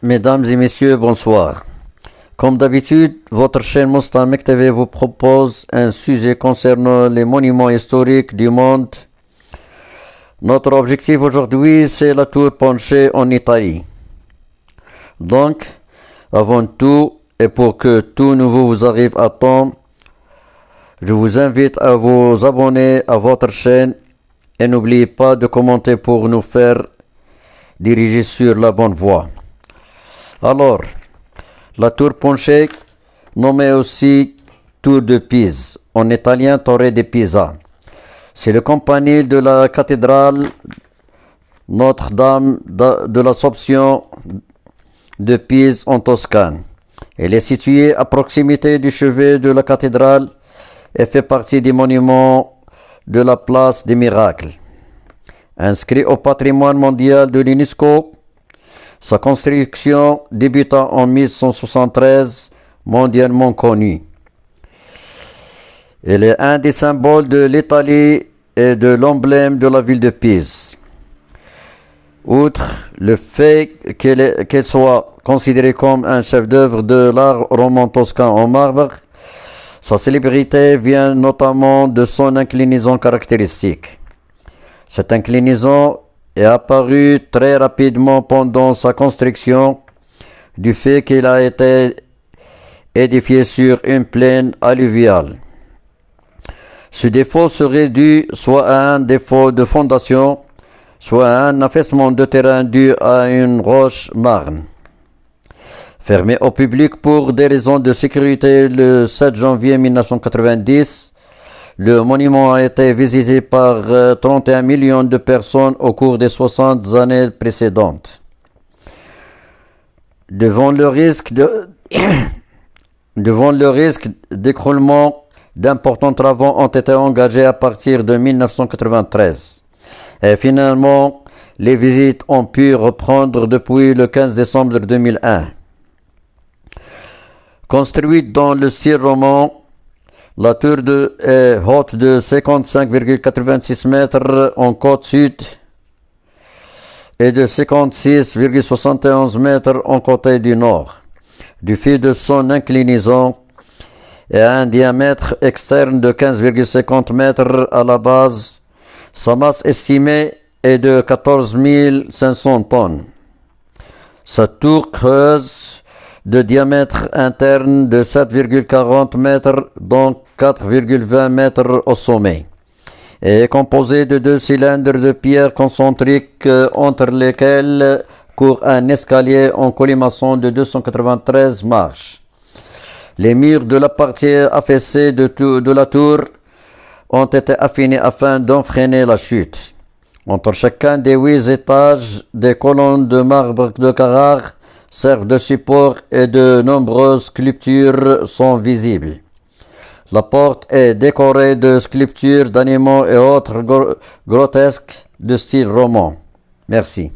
Mesdames et messieurs, bonsoir. Comme d'habitude, votre chaîne Mostamek TV vous propose un sujet concernant les monuments historiques du monde. Notre objectif aujourd'hui, c'est la tour Ponche en Italie. Donc, avant tout, et pour que tout nouveau vous arrive à temps, je vous invite à vous abonner à votre chaîne et n'oubliez pas de commenter pour nous faire diriger sur la bonne voie. Alors, la tour Ponche, nommée aussi tour de Pise, en italien Torre de Pisa, c'est le campanile de la cathédrale Notre-Dame de l'Assomption de Pise en Toscane. Elle est située à proximité du chevet de la cathédrale et fait partie des monuments de la place des miracles. Inscrit au patrimoine mondial de l'UNESCO, sa construction débuta en 1173, mondialement connue. Elle est un des symboles de l'Italie et de l'emblème de la ville de Pise. Outre le fait qu'elle soit considérée comme un chef-d'œuvre de l'art roman toscan en marbre, sa célébrité vient notamment de son inclinaison caractéristique. Cette inclinaison est apparue très rapidement pendant sa construction du fait qu'il a été édifié sur une plaine alluviale. Ce défaut serait dû soit à un défaut de fondation, soit à un affaissement de terrain dû à une roche marne. Fermé au public pour des raisons de sécurité le 7 janvier 1990, le monument a été visité par 31 millions de personnes au cours des 60 années précédentes. Devant le risque d'écroulement, d'importants travaux ont été engagés à partir de 1993. Et finalement, les visites ont pu reprendre depuis le 15 décembre 2001. Construite dans le style roman, la tour est haute de 55,86 mètres en côte sud et de 56,71 mètres en côté du nord. Du fait de son inclinaison et un diamètre externe de 15,50 mètres à la base, sa masse estimée est de 14 500 tonnes. Sa tour creuse de diamètre interne de 7,40 mètres, dont 4,20 mètres au sommet, et est composée de deux cylindres de pierre concentrique entre lesquels court un escalier en colimaçon de 293 marches. Les murs de la partie affaissée de la tour ont été affinés afin d'enfreiner la chute. Entre chacun des 8 étages, des colonnes de marbre de Carrare servent de support et de nombreuses sculptures sont visibles. La porte est décorée de sculptures d'animaux et autres grotesques de style roman. Merci.